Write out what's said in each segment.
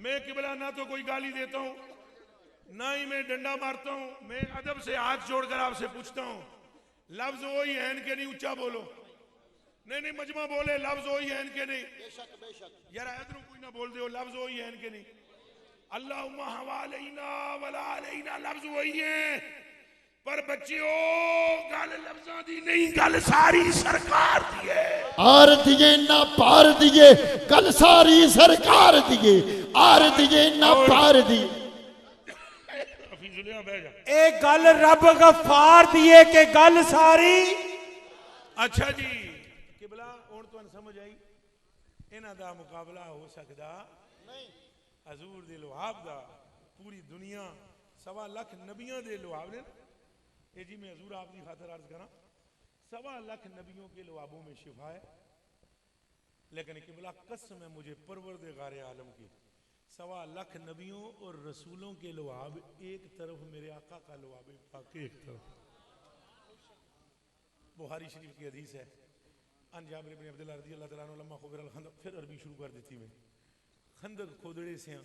मैं किबला ना तो कोई गाली देता हूं, ना ही मैं डंडा मारता हूं। मैं अदब से हाथ जोड़कर आपसे पूछता हूं, लफ्ज वही है इनके नहीं? ऊंचा बोलो। नहीं नहीं, मजमा बोले, लफ्ज वही है इनके नहीं? बेशक बेशक। यार इधरों कोई ना बोल दो, लफ्ज वही है इनके नहीं? अल्लाहुम्मा हवालैना वला अलैना, लफ्ज वही है। पर बच्चियों, गल लफ्जां दी नहीं, गल सारी सरकार दी है। आर दिए ना पार दिए, कल सारी सरकार दिए। आर दिए ना पार दिए। एक गल रब गफार दिए के गल सारी। अच्छा जी, किबला हुण तुहानू समझ आई? इन्हां दा मुकाबला हो सकदा नहीं। हजूर दे लुहाब दा, पूरी दुनिया 1.25 लाख नबियों दे लुहाब ने। ये जी मैं हजूर आपकी खातिर अर्ज करा, 1.25 लाख नबियों के लुहाबों में शिफा है। लेकिन किबला कसम है मुझे परवरदिगार आलम की, 1.25 लाख नबियों और रसूलों के लुहाब एक तरफ, मेरे आका का लुहाब पाक एक तरफ। बुखारी शरीफ की हदीस है, अन जाबिर बिन अब्दुल्लाह रज़ियल्लाहु तआला अन्हु लम्मा खुबिर अल खंदक। फिर अरबी शुरू कर दी मैं। खंदक खोदड़े से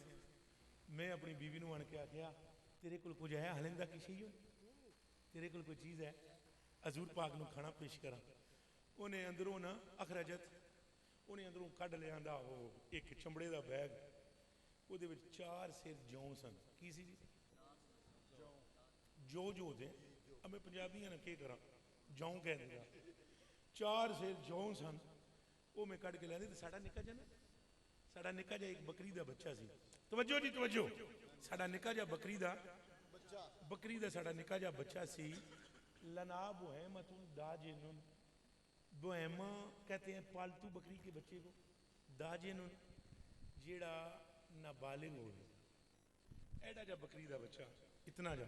मैं अपनी बीवी नूं आन के आख्या, तेरे कोल कुछ है हलिंदा की शई हो? तेरे कोल कोई चीज़ है? हजूर पाक नूं खाना पेश करा। उन्हें अंदरों ना अखरजत, उन्हें अंदरों कढ़ लिया वो एक चमड़े का बैग, ਉਹਦੇ ਵਿੱਚ 4 सिर जौ सन। की सी जी? जो होते अब मैं पंजाबियां ने क्या करा, जौ कह देगा। 4 सिर जौ सन, वो मैं कढ़ के लिया। तो साडा निक्का जा ना, साडा निक्का जा एक बकरी का बच्चा सी। तवज्जो जी तवज्जो, साडा निक्का जा बकरी का साडा निक्का जा बच्चा सी। लना बुहैमतुन दाजिनुन, बुहैमा कहते हैं पालतू बकरी के बच्चे को। दाजिनुन जेड़ा नाबालिग हो गया। ऐडा जा बकरी का बच्चा, इतना जा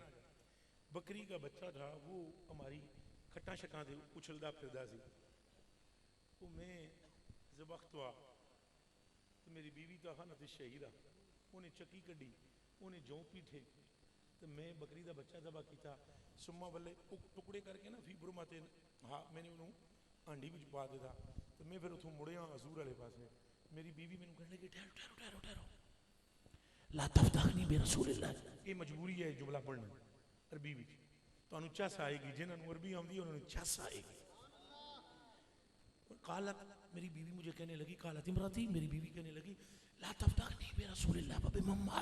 बकरी का बच्चा था। वो हमारी खट्टा शक्का से उछलता फिरदा सी। वो मैं जबख्त हुआ तो मेरी बीवी तो खाना थी शहीदा, उन्हें चक्की कड़ी, उन्हें जौ पीठे, तो मैं बकरी का बच्चा दबा किया। सुम्मा वाले टुकड़े करके ना फीबर माते, हाँ मैंने उन्होंने हांडी में पा दिता। तो मैं फिर उतों मुड़िया हजूर वाले पास। मेरी बीवी मैंने कहने लगी, ठहरो ठहरो ठहरो ठहरो, ला तफ्ताखनी बे रसूलिल्लाह। ये मजबूरी है जुमला पढ़ना अरबी में, तो चस आएगी। जिन्होंने अरबी आती उन्होंने चस आएगी। कालत, मेरी बीवी मुझे कहने लगी, कालत इमराती, मेरी बीवी कहने लगी, ला तफ्ताखनी बे रसूलिल्लाह बे मम्मा।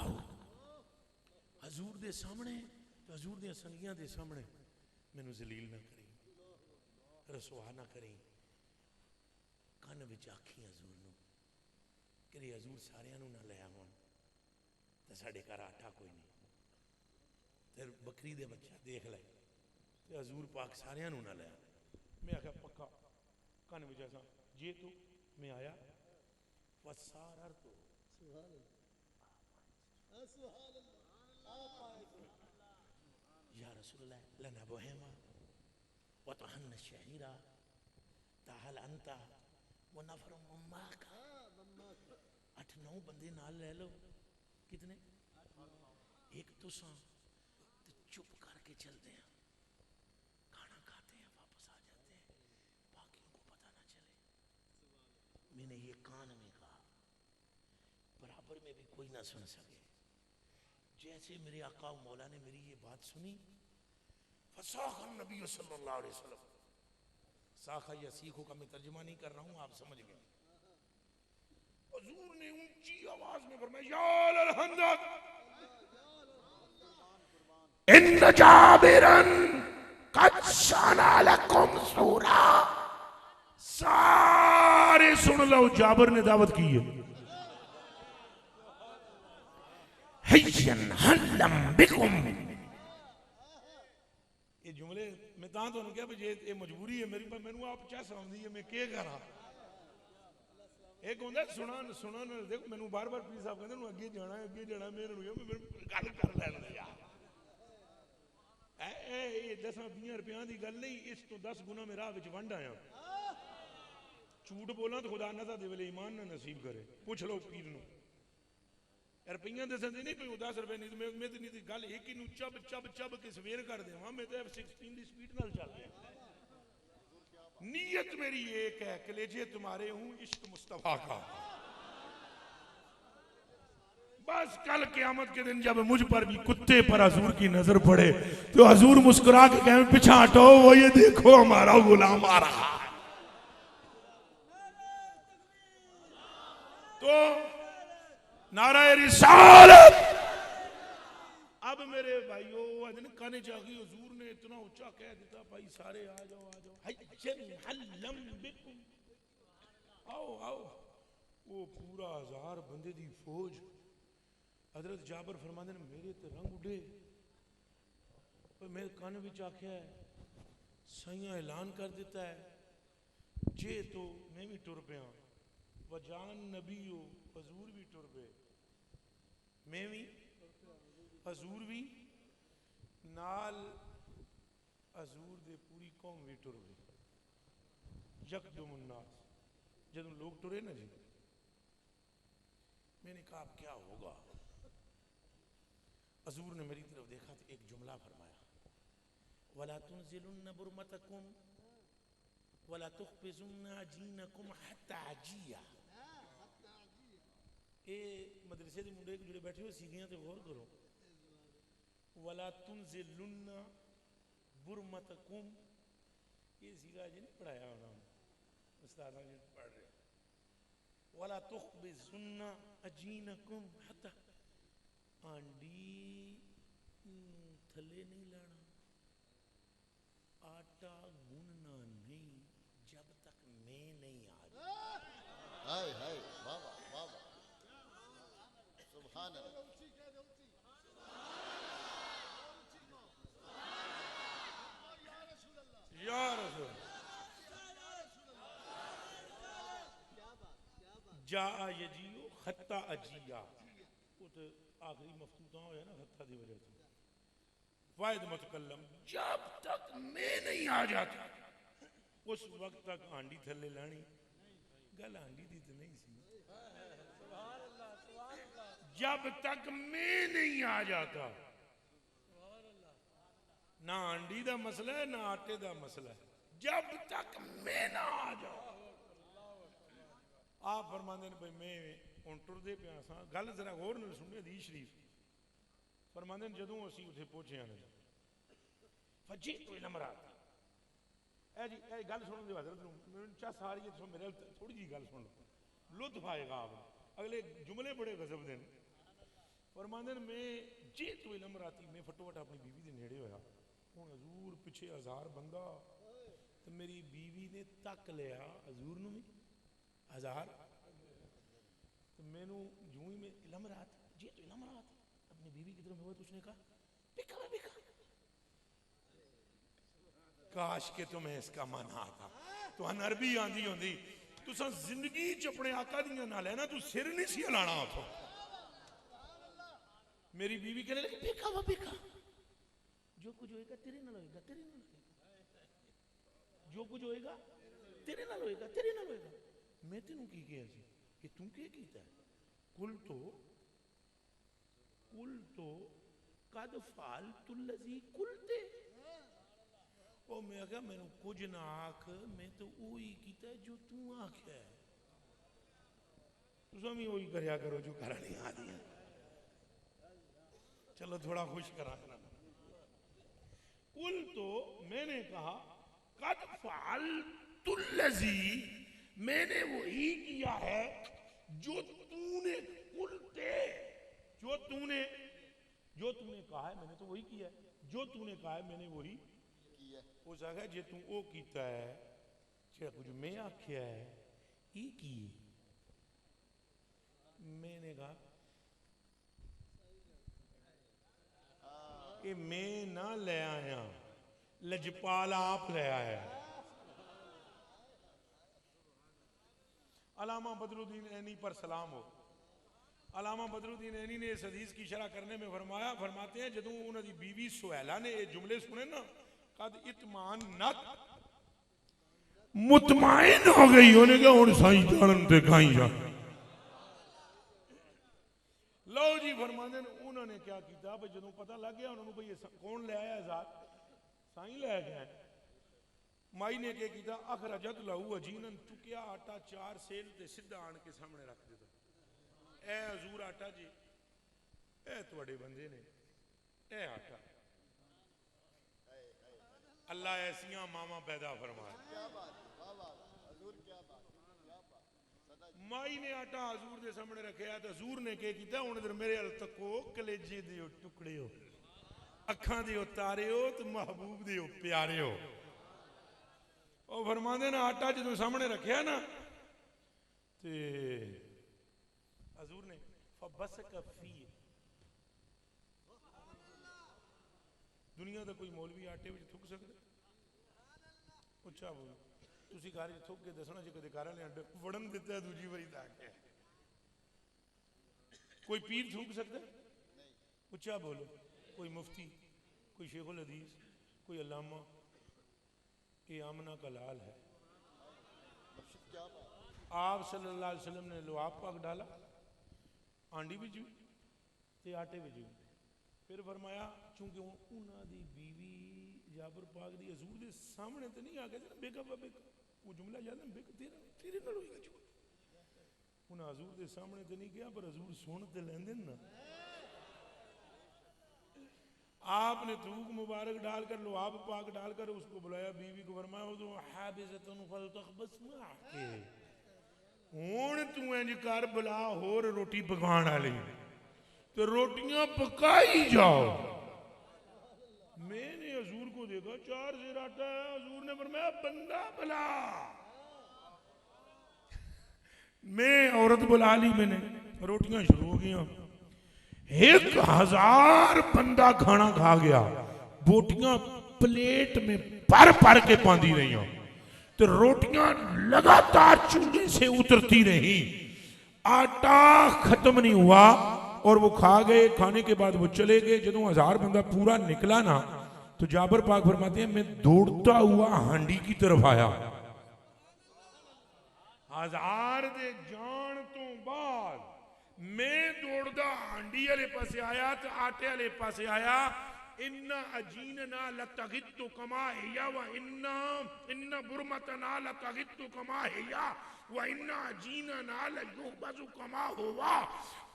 हजूर दे सामने, तो हजूर दे संगियां दे सामने मैनू जलील ना करी, रसवा ना करी। कन विच आखी हजूर नूं कि हजूर सारियां नूं ना ले आवन, तो साडे घर आटा कोई नहीं। फिर बकरी दे बच्चा देख ले, तो हजूर पाक सारियां नूं ना ले। मैं आख्या पक्का कन विच ऐसा जे तू। मैं आया वसारर तो या रसूलल्लाह लना बुहैमा व तहन्न शहीरा ताहल अंता वो नफर मम्मा का। 8-9 बंदे नाल ले लो। कितने? एक तुसा तो चुप करके चलते हैं, खाना खाते हैं, वापस आ जाते हैं, बाकियों को पता ना चले। मैंने ये कान में कहा, बराबर में भी कोई ना सुन सके। जैसे मेरे आका मौला ने मेरी ये बात सुनी, फसाखन नबी सल्लल्लाहु अलैहि वसल्लम, साखा या सीखो का मैं तर्जुमा नहीं कर रहा हूं, आप समझ गए। हुजूर ने ऊंची आवाज में फरमाया, या अल खंदक इन जाबिरन कद सना लकुम सूरा। सारे सुन लो, जाबिर ने दावत की है। हय्यन हल्लम बिकुम। ये जुमले मैं तां तुहानू कहा भी ये मजबूरी है मेरी, पर मैनू आप चस आउंदी है, मैं क्या करा। एक होंदा सुनन सुनन, देखो मैनू बार बार पीर साहब कहते अगे जाना अगे जाना, मैं गल कर लैन यार। ये 10-20 रुपया की गल नहीं, इस तो 10 गुना मैं राह विच वंड आया। झूठ बोला तो खुदा ना दे वेले ईमान ना नसीब करे। पूछ लो पीर नूं, रुपया दसन नहीं पे 10 रुपए नहीं, मैं तो नहीं गल एक ही चब चब चब के सवेर कर देवा। मैं तो F-16 की स्पीड नाल चल रहा। नीयत मेरी एक है, कलेजे तुम्हारे हूं इश्क मुस्तफा का। बस कल क़यामत के दिन जब मुझ पर भी कुत्ते पर हजूर की नजर पड़े तो हजूर मुस्कुरा के कहें पीछा हटो, वो ये देखो हमारा गुलाम आ रहा है। तो नारा रिसालत। अब मेरे भाइयों अजन काने जागी हुजूर ने इतना ऊंचा कह दिया, भाई सारे आ जाओ आ जाओ, हल्लम बिकुम, आओ आओ। वो पूरा 1000 बंदे दी फौज। हजरत जाबर फरमाते ने मेरे ते रंग उड़े, पर मेरे कान विच आख्या है, साइयां ऐलान कर दिता है, जे तो मैं भी टुर पिया, वजान नबी हो हजूर भी टुर पे, मैं भी हजूर भी नाल, हजूर दे पूरी कौम भी टुर गई। यकदुमुन्नास, जब लोग टुरे ना जी, मैंने कहा अब क्या होगा। हजूर ने मेरी तरफ देखा तो एक जुमला फरमाया, वला तुनज़िलुन्न बुरमतकुम वला तुखफिजुन्न अजीनकुम हत्ता अजिया। ए मदरसे के मुंडे जुड़े बैठे हो सीधियां ते गौर करो। वला तुनज़िलुन्न बुरमतकुम, ये सीधा जी नहीं पढ़ाया उन्होंने, उस्ताद जी पढ़ रहे। वला तुखफिजुन्न अजीनकुम हत्ता, आंडी थले नहीं लाना, आटा गूंदना नहीं जब तक मैं नहीं आ जाऊं। हाय हाय, वाह वाह वाह वाह, सुभान अल्लाह। या रसूल जा यजियो खत्ता अजिया, वो तो आखिरी मफतूता हो ना खत्ता की वजह से। वाहिद मुतकल्लम, जब तक मैं नहीं आ जाता उस वक्त तक आंडी थले लानी। गल आंडी दी तो नहीं सी, जब तक मैं नहीं आ जाता। ना आंडी का मसला है ना आटे का मसला है, जब तक मैं ना आ जाऊं। आप फरमाते हैं भाई मैं हूँ टुरदे पिया सा, गल जरा गौर नाल सुनियो हदीस शरीफ। फरमाते हैं जदों असीं उत्थे पहुंचे हैं फजी तो इलमरात, ए जी ए गल सुन दो हजरत नूं, मैं चाह सारी मेरे थोड़ी जी गल सुन लो, लुत्फ आएगा आप। अगले जुमले बड़े गजब दे। फरमाते हैं मैं जे तो इलमराती, मैं फटोफट अपनी बीवी के नेड़े होया, हूँ हजूर पिछे 1000 बंदा, तो मेरी बीवी ने तक लिया हजूर नूं भी 1000, तो मैनू जूं ही में इलमरात, जे तो इलमरात, अपनी बीवी की तरफ हुआ तो उसने कहा बिका बिका, काश के तुम्हें इसका मन आता तो अरबी आंदी होंदी, तुसा जिंदगी च अपने आका दियां ना लेना, तू सिर नहीं सी हिलाना उथों। मेरी बीवी कहने लगी बिका वा बिका, जो कुछ होएगा तेरे नाल होएगा, तेरे नाल होएगा, जो कुछ होएगा तेरे नाल होएगा, तेरे नाल होएगा। मैं तेनू की कहा सी कि तू क्या कीता है? कुल तो कद फालतुल्लज़ी कुलते, ओ मैं आख्या मैनू कुछ ना आख, मैं तो वही कीता जो तू आख्या है। तुम भी वही करया करो जो करनी आती है। चलो थोड़ा खुश करा। कुल तो मैंने कहा कद फालतुल्लज़ी, मैंने वही किया है जो तूने कुलते, जो तूने कहा है मैंने तो वही किया है, जो तूने कहा है मैंने वही किया। उस आखिया जे तू वो कीता है जे कुछ मैं आख्या है ये की। मैंने कहा कि मैं ना ले आया, लजपाल आप ले आया। अलामा बदरुद्दीन ऐनी पर सलाम हो। अलामा बदरुद्दीन ऐनी ने इस हदीस की शरह करने में फरमाते हैं जदों उन्होंने बीवी सुहैला ने ये जुमले सुने ना, कद इत्मान नत, मुतमाइन हो गई, उन्हें कहा हुण साईं जानन ते गाई जा। लो जी फरमाते हैं उन्होंने क्या किया भाई जदों पता लग गया उन्होंने भाई कौन ले आया ज़ात, साईं ले गया। माई ने क्या किया, अखरजत लहू अजीनन, चुकिया आटा 4 सेल ते सीधा आन के सामने रख दिता। ए हजूर आटा जी, ए तुहाडे बंदे ने ए आटा अल्लाह ऐसियां मावां पैदा फरमाए। माई ने आटा हजूर के सामने रखा तो हजूर ने क्या किया, हुण इधर मेरे अल तको, कलेजे दे टुकड़े हो, अखां दे तारे हो, तो महबूब दे प्यारे हो। और फरमाते ना आटा जो सामने रखा ना ते हजूर ने फबसक फी, दुनिया का कोई मौलवी आटे में थुक सकता? उच्चा बोलो, तुसी घर थुक के दसना जो कदे घर वाले वड़न दिता है दूजी बारी तो आके कोई पीर थूक सकता? उच्चा बोलो, कोई मुफ्ती, कोई शेखुल हदीस, कोई अल्लामा। ये आमना का लाल है। आप सल्लल्लाहु अलैहि वसल्लम ने लुआब पाक डाला आंडी भी ते आटे भी। फिर फरमाया चूंकि उन्होंने बीवी जाबर पाक दी हजूर के सामने तो नहीं आके बेका बेका, वो जुमला याद है बेका तेरा तेरे नाल होएगा झूठ। उन्हें हजूर के सामने तो नहीं किया, पर हजूर सुन तो लेंदे ना। आपने थूक मुबारक डालकर लुआब पाक डालकर उसको बुलाया, बीवी को फरमाया वो तो हाबिज़तुन फलतखबस माके, हुण तू इंज कर बुला होर रोटी पकाने वाली तो रोटियां पकाई जाओ। मैंने हजूर को देखा 4 सेर आटा है, हजूर ने फरमाया बंदा बुला। मैं औरत बुला ली, मैंने रोटियां शुरू हो गई। 1000 बंदा खाना खा गया, बोटियां प्लेट में भर भर के पाती रही, तो रोटियां लगातार चूल्हे से उतरती रही, आटा खत्म नहीं हुआ। और वो खा गए, खाने के बाद वो चले गए। जब 1000 बंदा पूरा निकला ना तो जाबर पाक फरमाते हैं मैं दौड़ता हुआ हांडी की तरफ आया। 1000 दे जान तो बाद मैं दौड़दा हांडी वाले पासे आया तो आटे वाले पासे आया। इन्ना अजीनना लतगित्तु कमा हिया व इन्ना बुरमतना लतगित्तु कमा हिया व इन्ना अजीनना लयुहबजु कमा हुआ।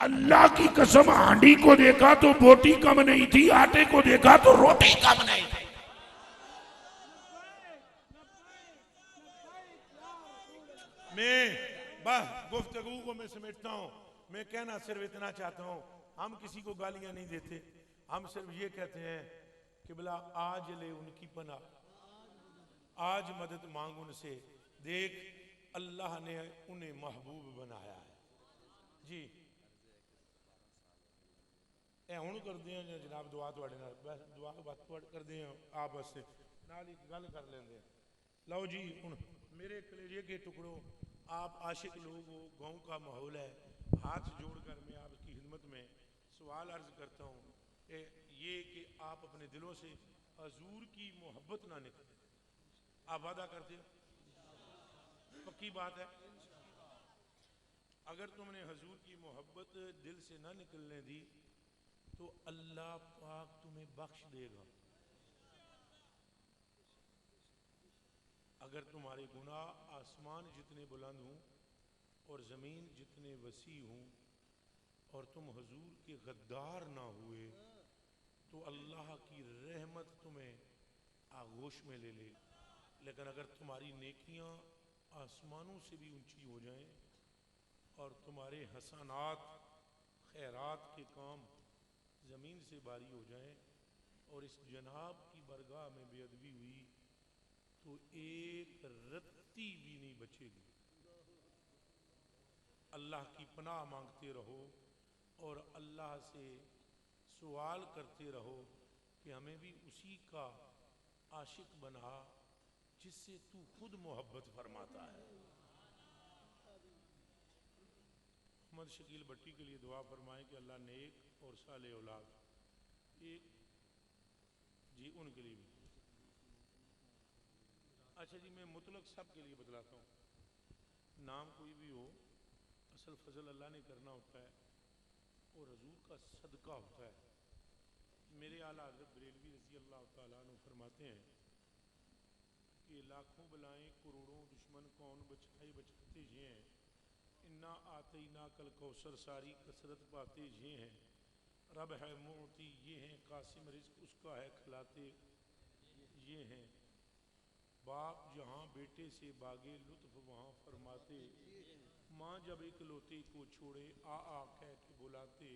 अल्लाह की कसम, हांडी को देखा तो बोटी कम नहीं थी, आटे को देखा तो रोटी कम नहीं थी। मैं बस गुफ्तगू को मैं समेटता हूं। मैं कहना सिर्फ इतना चाहता हूं, हम किसी को गालियां नहीं देते, हम सिर्फ ये कहते हैं कि भला आज ले उनकी पनाह, आज मदद मांग उनसे। देख अल्लाह ने उन्हें महबूब बनाया है जी। हुण करते हैं जनाब दुआ तुहाडे नाल, बस दुआ बात करते हैं आप वास्ते नाल ही गल कर लेंगे। लो जी हुण मेरे कलेजे के टुकड़ों, आप आशिक लोग हो, गाँव का माहौल है, हाथ जोड़कर मैं आपकी खिदमत में सवाल अर्ज करता हूँ ये कि आप अपने दिलों से हजूर की मोहब्बत ना निकले। आप वादा करते हो? पक्की बात है। अगर तुमने हजूर की मोहब्बत दिल से ना निकलने दी तो अल्लाह पाक तुम्हें बख्श देगा। अगर तुम्हारे गुनाह आसमान जितने बुलंद हों और ज़मीन जितने वसी हों और तुम हजूर के गद्दार ना हुए तो अल्लाह की रहमत तुम्हें आगोश में ले ले। लेकिन अगर तुम्हारी नेकियां आसमानों से भी ऊंची हो जाएं और तुम्हारे हसनात खैरात के काम ज़मीन से बारी हो जाएं और इस जनाब की बरगाह में बेअदबी हुई तो एक रत्ती भी नहीं बचेगी। अल्लाह की पनाह मांगते रहो और अल्लाह से सवाल करते रहो कि हमें भी उसी का आशिक बना जिससे तू खुद मोहब्बत फरमाता है। मोहम्मद शकील भट्टी के लिए दुआ फरमाएं कि अल्लाह नेक और साले औलाद एक जी उनके लिए भी। अच्छा जी, मैं मुतलक सब के लिए बतलाता हूँ, नाम कोई भी हो, असल फजल अल्लाह ने करना होता है और हजूर का सदका होता है। मेरे आला हज़रत बरेलवी रज़ी अल्लाह तआला अन्हु फरमाते हैं कि लाखों बलाएं करोड़ों दुश्मन कौन बचाए बचाते ये हैं, इन्ना आते ना कल कौसर सारी कसरत पाते ये हैं, रब है मोती ये हैं, कासिम रिज्क उसका है खिलाते ये हैं, बाप जहाँ बेटे से बागे लुत्फ वहाँ फरमाते, माँ जब इकलौते को छोड़े आ कह के बुलाते,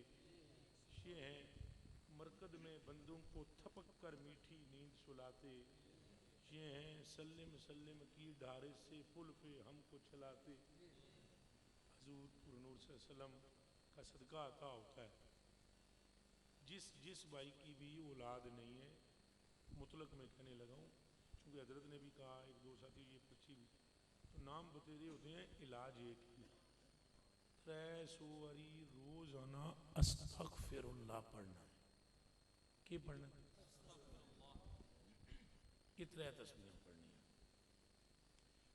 ये हैं मरकद में बंदों को थपक कर मीठी नींद सुलाते, ये हैं सल्लम सल्लम की ढारे से पुल पे हमको चलाते। हजूर नूर सल्लम का सदका अता होता है। जिस भाई की भी औलाद नहीं है, मुतलक में कहने लगा हूँ क्योंकि हजरत ने भी कहा, एक दो साथी ये पर्ची भी, तो नाम बतेरे होते हैं, इलाज एक ही 300 वारी रोजाना अस्तगफिरुल्लाह पढ़ना है। क्या पढ़ना है? कितने तस्वीरें पढ़नी है।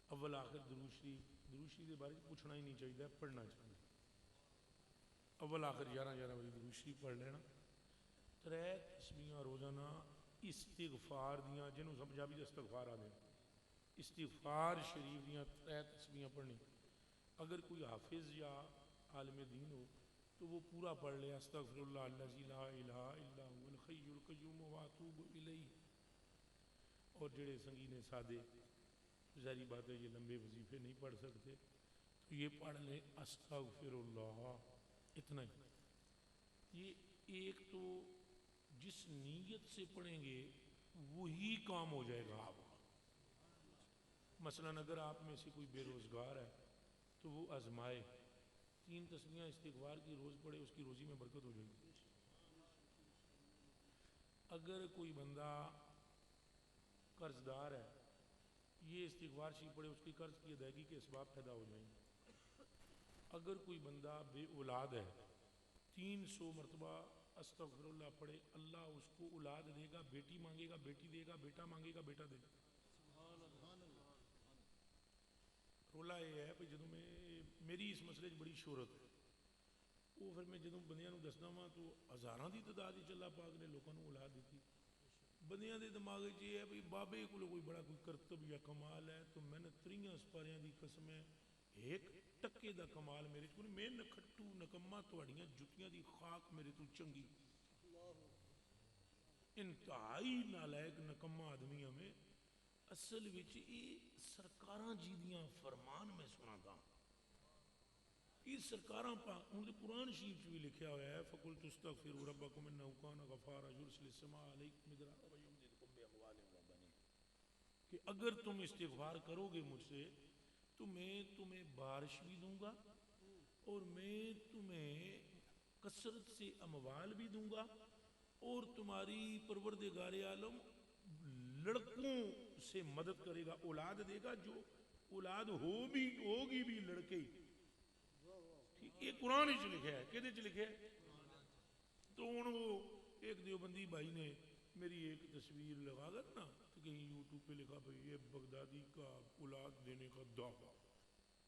अव्वल आखिर दुरूद शरीफ के बारे में पूछना ही नहीं चाहिए, पढ़ना चाहिए। अव्वल आखिर 11 वाली दुरूद शरीफ पढ़ लेना। 3 तस्वीरें रोजाना इस्तिगफार दियाँ, जिन्होंने पंजाबी इस्तिगफार आते, इस्तिगफार शरीफ दियाँ 3 तस्वीरें पढ़नी। अगर कोई हाफिज या आलिम दीन हो तो वो पूरा पढ़ ले, अस्तगफिरुल्लाह अल्लज़ी ला इलाहा इल्ला हुवल हय्युल क़य्यूम व अतूबु इलैहि। और जेड़े संगीने सादे, ज़ाहिर बात है ये लंबे वजीफे नहीं पढ़ सकते, तो ये पढ़ ले अस्तगफिरुल्लाह, इतना ही। ये एक तो जिस नीयत से पढ़ेंगे वही काम हो जाएगा आपका। मसलन अगर आप में से कोई बेरोजगार है तो वो आजमाए 3 तस्बीहें इस्तिगफार की रोज़ पढ़े, उसकी रोज़ी में बरकत हो जाएगी। अगर कोई बंदा कर्जदार है, ये इस्तिगफार शीफ पढ़े, उसकी कर्ज की अदायगी के असबाब पैदा हो जाएंगे। अगर कोई बंदा बे औलाद है, 300 मरतबा अस्तगफिरुल्लाह पढ़े, अल्लाह उसको औलाद देगा। बेटी मांगेगा बेटी देगा, बेटा मांगेगा बेटा देगा। रोला ये है भाई, जो मेरी इस मसले बड़ी शोहरत है, वो फिर मैं जो बंदियां दसदा वा तो हज़ारां की तादाद अल्लाह पाक ने लोगों को औलाद दी। बंदियां के दिमाग ये है भाई बाबे को कोई बड़ा कोई करतब या कमाल है, तो मैंने 3 सपारियां की कसम है, 1 टक्के का कमाल मेरे को नहीं। मैं नखट्टू नकम्मा तुहाड़ियां जुतियां की खाक मेरे तो चंगी। इंतहाई नालायक नकम्मा आदमी हमें असल विच सरकारां जी दियां फरमान में सुना था। ये सरकारां उनके कुरान शरीफ भी लिखा हुआ है, फकुल तुस्तगफिरू रब्बकुम इन्नहु काना गफ्फारा युरसिलिस समा अलैकुम मिदरारा व युमदिदकुम बिअमवालिन व बनीन, कि अगर तुम इस्तिगफार करोगे मुझसे तो मैं तुम्हें बारिश भी दूंगा और मैं तुम्हें कसरत से अमवाल भी दूंगा और तुम्हारी परवरदिगार आलम लड़कों से मदद करेगा, औलाद देगा। जो औलाद होगी भी लड़के। ठीक, ये कुरान च लिखा है। किहदे च लिखा है? तो हुण वो एक देवबंदी भाई ने मेरी एक तस्वीर लगा कर ना, तो कहीं यूट्यूब पे लिखा भाई ये बगदादी का औलाद देने का दावा,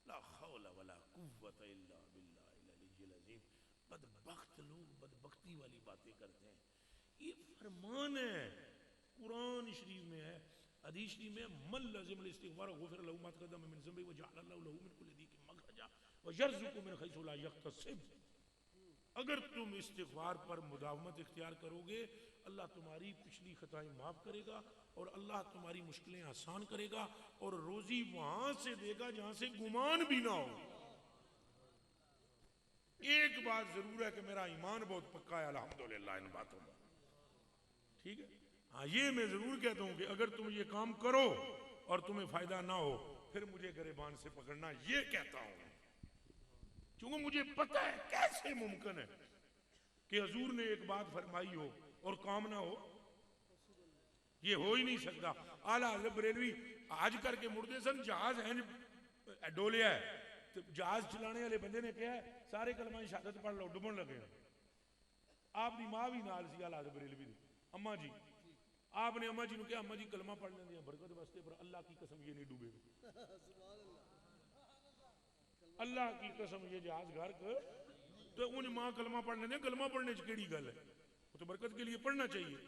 ला हौला वला कुव्वत इल्ला बिल्लाहिल अलिय्यिल अज़ीम। बदबख्त लोग बदबख्ती वाली बातें करते हैं। ये फरमान है, कुरान शरीफ में है, हदीस शरीफ में, मन लज़िमल इस्तिगफार गुफ़िर लहू मा तक़द्दम मिन ज़ंबिही व जअल अल्लाहु लहू मिन कुल्लि दीक़िन मख़रजा व यर्ज़ुक़हु मिन हैसु ला यहतसिब। अगर तुम इस्तिगफार पर मुदावमत इख्तियार करोगे, अल्लाह तुम्हारी पिछली खताएं माफ़ करेगा और अल्लाह तुम्हारी मुश्किलें आसान करेगा और रोज़ी वहां से देगा जहां से गुमान भी ना हो। एक बात जरूर है कि मेरा ईमान बहुत पक्का है अल्हम्दुलिल्लाह इन बातों में, ठीक है। हाँ, ये मैं जरूर कहता हूं कि अगर तुम ये काम करो और तुम्हें फायदा ना हो फिर मुझे गिरबान से पकड़ना, ये कहता हूं क्योंकि मुझे पता है कैसे मुमकिन है कि हजूर ने एक बात फरमाई हो और काम ना हो। ये हो ही नहीं सकता। आला हज़रत बरेलवी आज करके मुड़दे सन, जहाज है डोलिया है, तो जहाज चलाने वाले बंदे ने कहा है सारे कलमा शहादत पढ़ लो, डुबन लगे। आपकी मां भी नाल सी आला हज़रत बरेलवी दी अम्मा जी। आपने अम्मा जी ने कहा अम्मा जी कलमा पढ़ लेंगे बरकत वास्ते, पर अल्लाह की कसम ये नहीं डूबेगा। अल्लाह की कसम ये जहाज घर तो उन मां कलमा पढ़ लेंगे। कलमा पढ़ने च केड़ी गल है, वो तो बरकत के लिए पढ़ना चाहिए।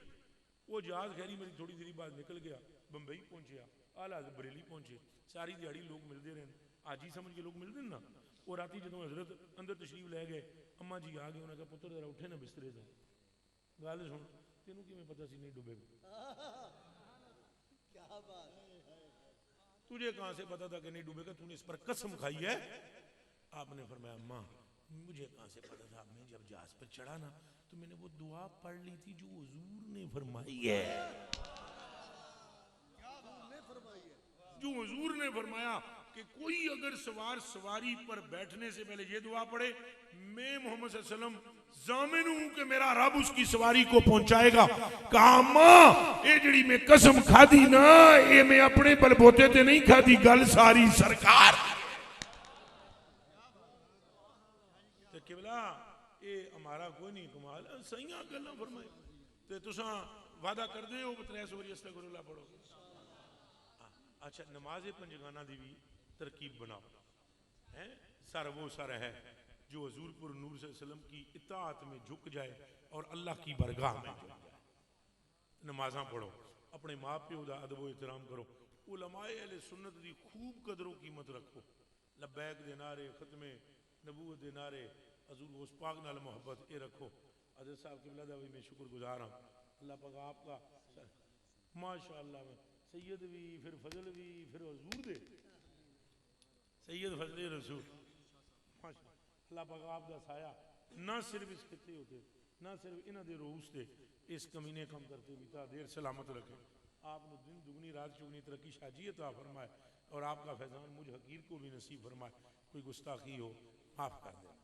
वो जहाज खैरी मेरी थोड़ी देरी बाद निकल गया, बंबई पहुंचे, आला हज़रत बरेली पहुंचे। सारी दिहाड़ी लोग मिलते रहे, आज ही समझ के लोग मिलते ना। वो राती जो हजरत अंदर तशरीफ लै गए, अम्मा जी आ गए, उन्होंने कहा पुत्र जरा उठे ना बिस्तरे से। गल सुन तेनू किवें पता सी नहीं डूबेगा तुझे कहां से पता था कि नहीं डूबेगा तूने इस पर कसम खाई है आपने फरमाया अम्मा मुझे कहां से पता था मैं जब जहाज पर चढ़ा ना तो मैंने वो दुआ पढ़ ली थी जो हुजूर ने फरमाई है जो हुजूर ने फरमाया कि कोई अगर सवारी पर बैठने से पहले ये दुआ पढ़े मैं मोहम्मद सल्लल्लाहु अलैहि वसल्लम जामिन हूं कि मेरा रब उसकी सवारी को पहुंचाएगा कहा मां ये जड़ी मैं कसम खादी ना ये मैं अपने बलबोते ते नहीं खादी गल सारी सरकार ते किबला ये हमारा कोई नहीं कमाल सही गल्लां फरमाए ते तुसां वादा कर दे हो 300 वारी अस्तगफिरुल्लाह पढ़ो अच्छा नमाज पंजगाना दी भी तरकीब बनाओ है सर वो सर है जो हजूर पुर नूर सल्लम की इताअत में झुक जाए और अल्लाह की बरगाह में झुक जाए नमाजा पढ़ो अपने माँ प्यो का अदब एहतराम करो उलमाए अहले सुन्नत की खूब कदरों कीमत रखो लब्बैक दे नारे खत्मे नबूवत दे नारे हजूर उस पाक नाल मोहब्बत ये रखो अदर साहब किबला दा भी मैं शुक्रगुजार हाँ अल्लाह पाक आपका माशाअल्लाह में सैयद भी फिर फजल भी फिर हजूर दे सैयद फजल रसूल अल्लाह पाक आपका साया ना सिर्फ इस खिते होते ना सिर्फ इन्हों के रूस से इस कमीने कम करते भी था देर सलामत रखे आपने दिन दुगनी रात चुगनी तरक्की शाजियत फरमाए और आपका फैजान मुझ हकीर को भी नसीब फरमाए कोई गुस्ताखी हो माफ कर दे